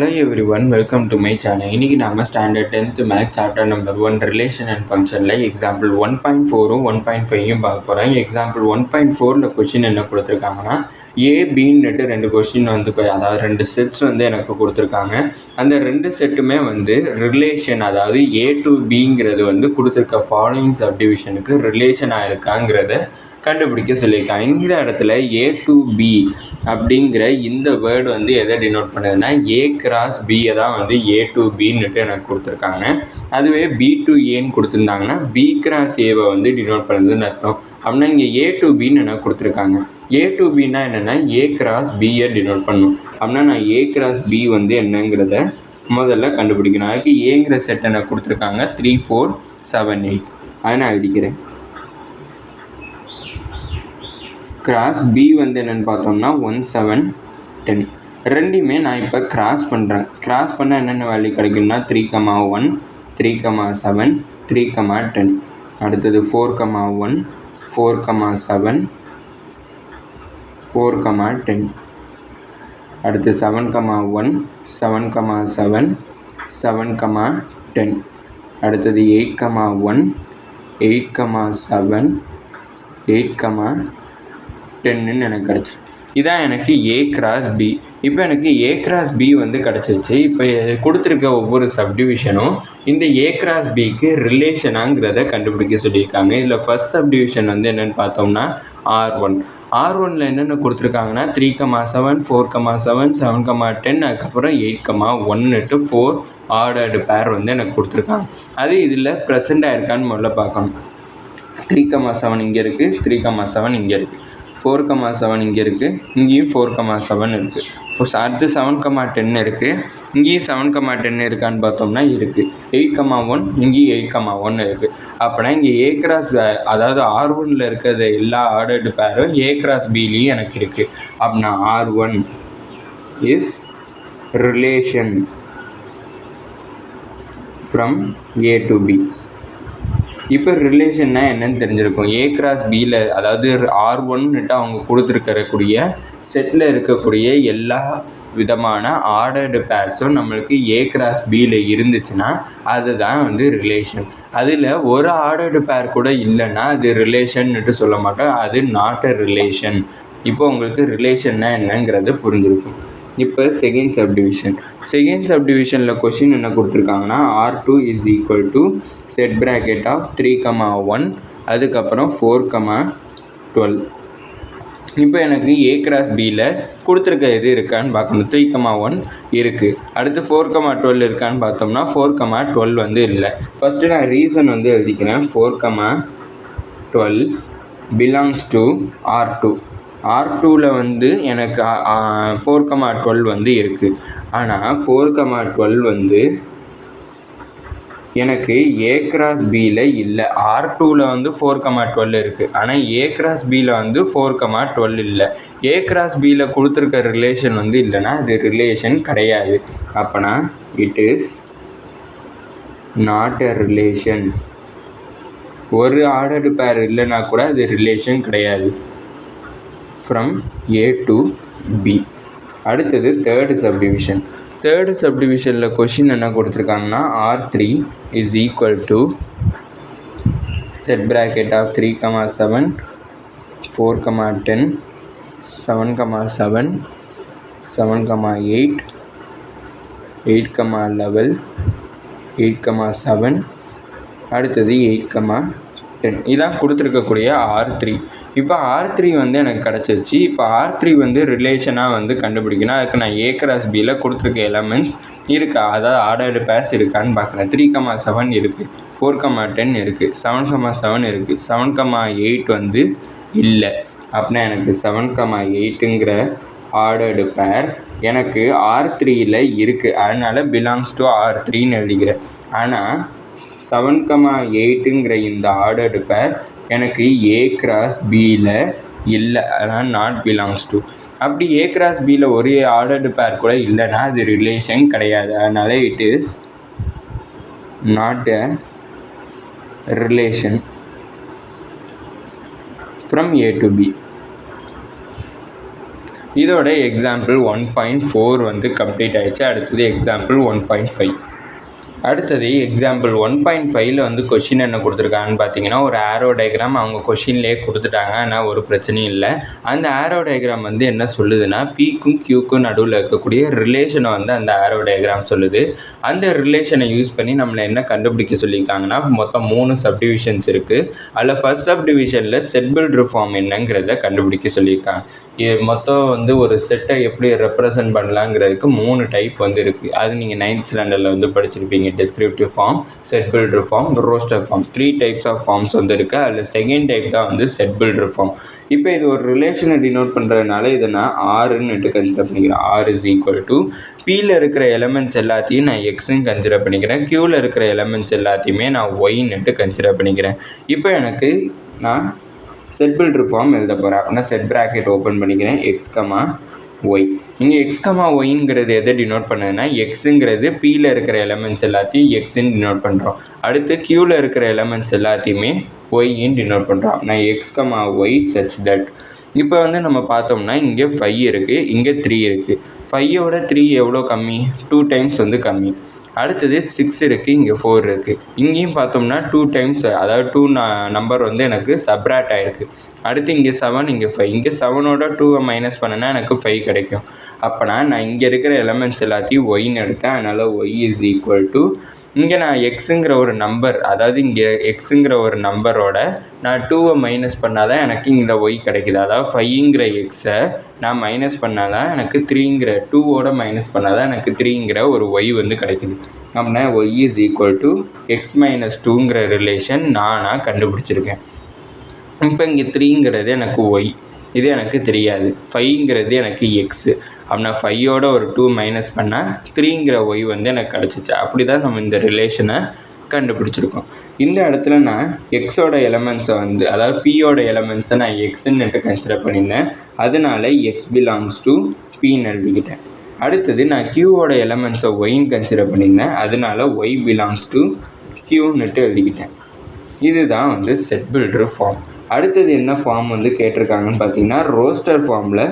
Hello everyone, welcome to my channel. இன்னைக்கு நாம standard 10th maths chapter number 1 relation and ஃபங்க்ஷன்ல example 1.4ம் 1.5யும் பார்க்க போறோம். எக்ஸாம்பிள் 1.4ல क्वेश्चन என்ன கொடுத்திருக்காங்கன்னா A B ன்னு ரெண்டு क्वेश्चन வந்து அதாவது ரெண்டு செட்ஸ் வந்து எனக்கு கொடுத்திருக்காங்க. அந்த ரெண்டு செட்டுமே வந்து ரிலேஷன் அதாவது A to Bங்கிறது வந்து கொடுத்திருக்க ஃபாலோயிங் சப்டிவிஷனுக்கு ரிலேஷனா இருக்காங்கிறத கண்டுபிடிக்க சொல்லியிருக்காங்க. இந்த இடத்துல A to B அப்படிங்கிற இந்த வேர்டு வந்து எதை டினோட் பண்ணுதுன்னா A கிராஸ் பியை தான் வந்து A to Bன்னுட்டு எனக்கு கொடுத்துருக்காங்க. அதுவே B to Aன்னு கொடுத்துருந்தாங்கன்னா B கிராஸ் ஏவை வந்து டினோட் பண்ணுதுன்னு அர்த்தம். அப்படின்னா இங்கே A to Bன்னு எனக்கு கொடுத்துருக்காங்க. A to Bனா என்னென்னா A கிராஸ் பியை டினோட் பண்ணணும். அப்படின்னா நான் A கிராஸ் B வந்து என்னங்கிறத முதல்ல கண்டுபிடிக்கணும். அதுக்கு ஏங்கிற செட் எனக்கு கொடுத்துருக்காங்க 3 4 7 8. அதை நான் எழுதிக்கிறேன். கிராஸ் பி வந்து என்னென்னு பார்த்தோம்னா 1 7 10. ரெண்டுமே நான் இப்போ கிராஸ் பண்ணுறேன். கிராஸ் பண்ணால் என்னென்ன வேல்யூ கிடைக்கும்னா 3 1 3 7 3 10. அடுத்தது 4 1 4 7 4 10. அடுத்து 7 1 7 7 7 10. அடுத்தது 8 1 8 7 8 10ன்னு எனக்கு கிடச்சி. இதான் எனக்கு A கிராஸ் பி. இப்போ எனக்கு A கிராஸ் பி வந்து கிடச்சிருச்சு. இப்போ கொடுத்துருக்க ஒவ்வொரு சப்டிவிஷனும் இந்த A கிராஸ் பிக்கு ரிலேஷனாங்கிறத கண்டுபிடிக்க சொல்லியிருக்காங்க. இதில் ஃபர்ஸ்ட் சப்டிவிஷன் வந்து என்னென்னு பார்த்தோம்னா R1. R1ல் என்னென்ன கொடுத்துருக்காங்கன்னா 3 7 4 7 7 10 அதுக்கப்புறம் 8 1ன்னுட்டு 4 ஆர்டர்டு பேர் வந்து எனக்கு கொடுத்துருக்காங்க. அது இதில் ப்ரெசென்ட் ஆயிருக்கான்னு முதல்ல பார்க்கணும். 3 7 இங்கே இருக்குது, 3 7 இங்கே இருக்குது, 4 7 இங்கே இருக்குது, இங்கேயும் 4 7 இருக்குது. அடுத்து 7 10 இருக்குது, இங்கேயும் 7 10 இருக்கான்னு பார்த்தோம்னா இருக்குது. 8 1 இங்கேயும் 8 1 இருக்குது. அப்படின்னா இங்கே A கிராஸ் அதாவது R1ல் இருக்கிறது எல்லா ஆர்டர்டு பேரும் A கிராஸ் பிலையும் எனக்கு இருக்குது. அப்படின்னா R1 is relation from A to B. இப்போ ரிலேஷன்னா என்னன்னு தெரிஞ்சிருக்கும். A கிராஸ் பியில் அதாவது R1ன்னுட்டு அவங்க கொடுத்துருக்கக்கூடிய செட்டில் இருக்கக்கூடிய எல்லா விதமான ஆர்டர்டு பேர்ஸும் நம்மளுக்கு A கிராஸ் பியில் இருந்துச்சுன்னா அதுதான் வந்து ரிலேஷன். அதில் ஒரு ஆர்டர்டு பேர் கூட இல்லைன்னா அது ரிலேஷன்னுட்டு சொல்ல மாட்டோம். அது நாட் அ ரிலேஷன். இப்போ உங்களுக்கு ரிலேஷன்னா என்னங்கிறது புரிஞ்சிருக்கும். இப்போ செகண்ட் சப்டிவிஷனில் கொஷின் என்ன கொடுத்துருக்காங்கன்னா R2 is equal to set bracket of 3 1 அதுக்கப்புறம் 4 12. இப்போ எனக்கு A கிராஸ் பியில் கொடுத்துருக்க எது இருக்கான்னு பார்க்கணும். 3 1 இருக்குது. அடுத்து 4 12 இருக்கான்னு பார்த்தோம்னா 4 12 வந்து இல்லை. ஃபஸ்ட்டு நான் ரீசன் வந்து எழுதிக்கிறேன். 4 12 பிலாங்ஸ் டு R2. R2வில் வந்து எனக்கு 4 12 வந்து இருக்குது. ஆனால் 4 12 வந்து எனக்கு A கிராஸ் பியில் இல்லை. R2வில் வந்து 4 12 இருக்குது. ஆனால் A கிராஸ் பியில் வந்து 4 12 இல்லை. A கிராஸ் பியில் கொடுத்துருக்க ரிலேஷன் வந்து இல்லைன்னா அது ரிலேஷன் கிடையாது. அப்போனா it is not a relation. ஒரு ஆர்டர்டு பேர் இல்லைன்னா கூட அது ரிலேஷன் கிடையாது. From A to B. அடுத்தது தேர்டு சப்டிவிஷனில் கொஷின் என்ன கொடுத்துருக்காங்கன்னா R3 is equal to set bracket of 3 7 4 10 7 7 7 8 8 11 8 7 அடுத்தது 8 10. இதான் கொடுத்துருக்கக்கூடிய R3. இப்போ R3 வந்து எனக்கு கிடச்சிருச்சு. இப்போ R3 வந்து ரிலேஷனாக வந்து கண்டுபிடிக்கணும். அதுக்கு நான் A கிராஸ் பியில் கொடுத்துருக்க எலமெண்ட்ஸ் இருக்கா, அதாவது ஆர்டர்டு பேர்ஸ் இருக்கான்னு பார்க்குறேன். 3 7 இருக்குது, 4 10 இருக்குது, 7 7 இருக்குது, 7 8 வந்து இல்லை. அப்படின்னா எனக்கு 7 8ங்கிற ஆர்டர்டு பேர் எனக்கு R3யில் இருக்குது. அதனால் பிலாங்ஸ் டு R3ன்னு எழுதிக்கிறேன். ஆனால் 7 8ங்கிற இந்த ஆர்டர்டு பேர் எனக்கு A கிராஸ் பியில் இல்லை. அதனால் நாட் பிலாங்ஸ் டு. அப்படி A கிராஸ் பியில் ஒரே ஆர்டர்டு பேர் கூட இல்லைன்னா அது ரிலேஷன் கிடையாது. அதனால் it is not a relation from A to B. இதோட எக்ஸாம்பிள் 1.4 வந்து கம்ப்ளீட் ஆயிடுச்சு. அடுத்தது எக்ஸாம்பிள் 1.5. அடுத்தது எக்ஸாம்பிள் 1.5ல் வந்து கொஷின் என்ன கொடுத்துருக்காங்கன்னு பார்த்தீங்கன்னா, ஒரு ஆரோ டயக்ராம் அவங்க கொஷின்லேயே கொடுத்துட்டாங்க. ஆனால் ஒரு பிரச்சனையும் இல்லை. அந்த ஆரோ டயக்ராம் வந்து என்ன சொல்லுதுன்னா, Pக்கும் Qக்கும் நடுவில் இருக்கக்கூடிய ரிலேஷனை வந்து அந்த ஆரோ டயக்ராம் சொல்லுது. அந்த ரிலேஷனை யூஸ் பண்ணி நம்மளை என்ன கண்டுபிடிக்க சொல்லியிருக்காங்கன்னா, மொத்தம் 3 சப்டிவிஷன்ஸ் இருக்குது. அதில் ஃபர்ஸ்ட் சப்டிவிஷனில் செட் பில்டர் ஃபார்ம் என்னங்கிறத கண்டுபிடிக்க சொல்லியிருக்காங்க. இது மொத்தம் வந்து ஒரு செட்டை எப்படி ரெப்ரசன்ட் பண்ணலாங்கிறதுக்கு 3 டைப் வந்து இருக்குது. அது நீங்கள் 9th ஸ்டாண்டர்டில் வந்து படிச்சிருப்பீங்க. Descriptive form, set builder form, roster form. 3 types of forms வந்து இருக்குது. அதில் செகண்ட் டைப் தான் வந்து செட் பில்டர் ஃபார்ம். இப்போ இது ஒரு ரிலேஷனை டினோட் பண்ணுறதுனால இதை நான் ஆறுன்னு கன்சிடர் பண்ணிக்கிறேன். ஆர் இஸ் ஈக்குவல் டு பியில் இருக்கிற எலமெண்ட்ஸ் எல்லாத்தையும் நான் எக்ஸ்ன்னு கன்சிடர் பண்ணிக்கிறேன். கியூவில் இருக்கிற எலமெண்ட்ஸ் எல்லாத்தையுமே நான் ஒய்ன்னுட்டு கன்சிடர் பண்ணிக்கிறேன். இப்போ எனக்கு நான் செட் பில்டர் ஃபார்ம் எழுத போகிறேன். அப்படின்னா செட் ப்ராக்கெட் ஓப்பன் பண்ணிக்கிறேன். X comma Y. இங்கே எக்ஸ் கமா ஒய்ங்கிறது எதை டினோட் பண்ணுதுன்னா, எக்ஸுங்கிறது பியில் இருக்கிற எலமெண்ட்ஸ் எல்லாத்தையும் எக்ஸ்ன்னு டினோட் பண்ணுறோம். அடுத்து கியூவில் இருக்கிற எலமெண்ட்ஸ் எல்லாத்தையுமே ஒய்ன்னு டினோட் பண்ணுறோம். நான் X comma Y such that. இப்போ வந்து நம்ம பார்த்தோம்னா இங்கே 5 இருக்குது, இங்கே 3 இருக்குது. 5ஓட 3 எவ்வளோ கம்மி? 2 டைம்ஸ் வந்து கம்மி. அடுத்தது 6 இருக்குது, இங்கே 4 இருக்குது. இங்கேயும் பார்த்தோம்னா 2 டைம்ஸ், அதாவது 2 நம்பர் வந்து எனக்கு சப்ராக்ட் ஆகிருக்கு. அடுத்து இங்கே 7, இங்கே 5. இங்கே 7ஓட 2 மைனஸ் பண்ணனா எனக்கு 5 கிடைக்கும். அப்போனா நான் இங்கே இருக்கிற எலமெண்ட்ஸ் எல்லாத்தையும் ஒய்ன்னு எடுத்தேன். அதனால் ஒய் இஸ் ஈக்குவல் டு, இங்கே நான் எக்ஸுங்கிற ஒரு நம்பர், அதாவது இங்கே எக்ஸுங்கிற ஒரு நம்பரோட நான் 2 மைனஸ் பண்ணால் தான் எனக்கு இந்த ஒய் கிடைக்குது. அதாவது 5ங்கிற எக்ஸை நான் மைனஸ் பண்ணால் தான் எனக்கு 3ங்கிற 2ஓட மைனஸ் பண்ணால் தான் எனக்கு 3ங்கிற ஒரு ஒய் வந்து கிடைக்குது. அப்படின்னா y is equal to x minus 2ங்கிற ரிலேஷன் நானாக கண்டுபிடிச்சிருக்கேன். இப்போ இங்கே 3ங்கிறது எனக்கு ஒய், இது எனக்கு தெரியாது. 5ங்கிறது எனக்கு எக்ஸு. அப்படின்னா 5ஓட ஒரு 2 மைனஸ் பண்ணால் 3ங்கிற ஒய் வந்து எனக்கு கிடச்சிச்சு. அப்படி தான் நம்ம இந்த ரிலேஷனை கண்டுபிடிச்சிருக்கோம். இந்த இடத்துல நான் எக்ஸோட எலமெண்ட்ஸை வந்து, அதாவது பியோட எலமெண்ட்ஸை நான் எக்ஸுன்னுட்டு கன்சிடர் பண்ணியிருந்தேன். அதனால எக்ஸ் பிலாங்ஸ் டு பின்னு எழுதிக்கிட்டேன். அடுத்தது நான் கியூவோட எலமெண்ட்ஸை ஒய்ன்னு கன்சிடர் பண்ணியிருந்தேன். அதனால ஒய் பிலாங்ஸ் டு கியூன்னுட்டு எழுதிக்கிட்டேன். இதுதான் வந்து செட் பில்டர் ஃபார்ம். அடுத்தது என்ன ஃபார்ம் வந்து கேட்டிருக்காங்கன்னு பார்த்தீங்கன்னா, ரோஸ்டர் ஃபார்மில்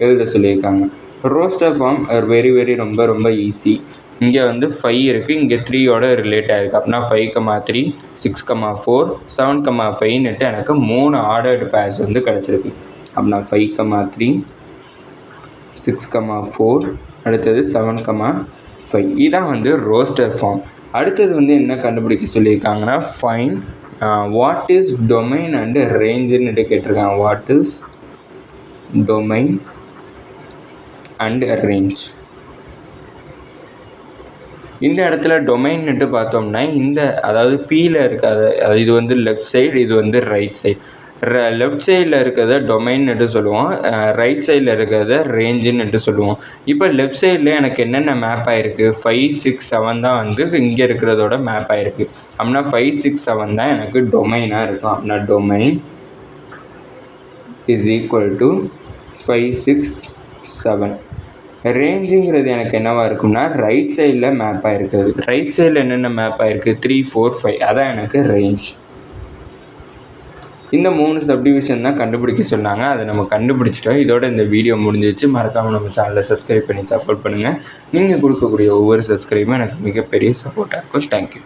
எழுத சொல்லியிருக்காங்க. ரோஸ்டர் ஃபார்ம் வெரி ரொம்ப ஈஸி. இங்கே வந்து 5 இருக்குது, இங்கே 3ஓட ரிலேட் ஆகிருக்கு. அப்படின்னா 5,3, 6,4, 7,5ன்னுட்டு எனக்கு 3 ஆர்டர்டு பேர்ஸ் வந்து கிடச்சிருக்கு. அப்படின்னா 5,3, 6,4, அடுத்தது 7,5. இதான் வந்து ரோஸ்டர் ஃபார்ம். அடுத்தது வந்து என்ன கண்டுபிடிக்க சொல்லியிருக்காங்கன்னா, find what is domain and ரேஞ்சுன்னு கேட்டிருக்காங்க. What is domain and range. இந்த இடத்துல டொமைன்னுட்டு பார்த்தோம்னா, இந்த அதாவது பியில் இருக்காது, இது வந்து லெஃப்ட் சைடு, இது வந்து ரைட் சைடு. லெஃப்ட் சைடில் இருக்கிறத டொமைன்னுட்டு சொல்லுவோம், ரைட் சைடில் இருக்கிறத ரேஞ்சுன்னுட்டு சொல்லுவோம். இப்போ லெஃப்ட் சைடில் எனக்கு என்னென்ன மேப் ஆகிருக்கு? 5, 6, 7 தான் வந்து இங்கே இருக்கிறதோட மேப் ஆகிருக்கு. அப்படின்னா 5, 6, 7 தான் எனக்கு டொமைனாக இருக்கும். அப்படின்னா டொமைன் இஸ் ஈக்குவல் டு 5, 6, 7. ரேஞ்சுங்கிறது எனக்கு என்னவாக இருக்கும்னா, ரைட் சைடில் மேப் ஆகிருக்குது. ரைட் சைடில் என்னென்ன மேப் ஆகிருக்கு? 3, 4, 5. அதான் எனக்கு ரேஞ்ச். இந்த 3 சப்டிவிஷன் தான் கண்டுபிடிக்க சொன்னாங்க. அதை நம்ம கண்டுபிடிச்சிட்டோம். இதோட இந்த வீடியோ முடிஞ்சிச்சு. மறக்காமல் நம்ம சேனலை சப்ஸ்கிரைப் பண்ணி சப்போர்ட் பண்ணுங்கள். நீங்கள் கொடுக்கக்கூடிய ஒவ்வொரு சப்ஸ்கிரைபும் எனக்கு மிகப்பெரிய சப்போர்ட்டாக இருக்கும். தேங்க்யூ.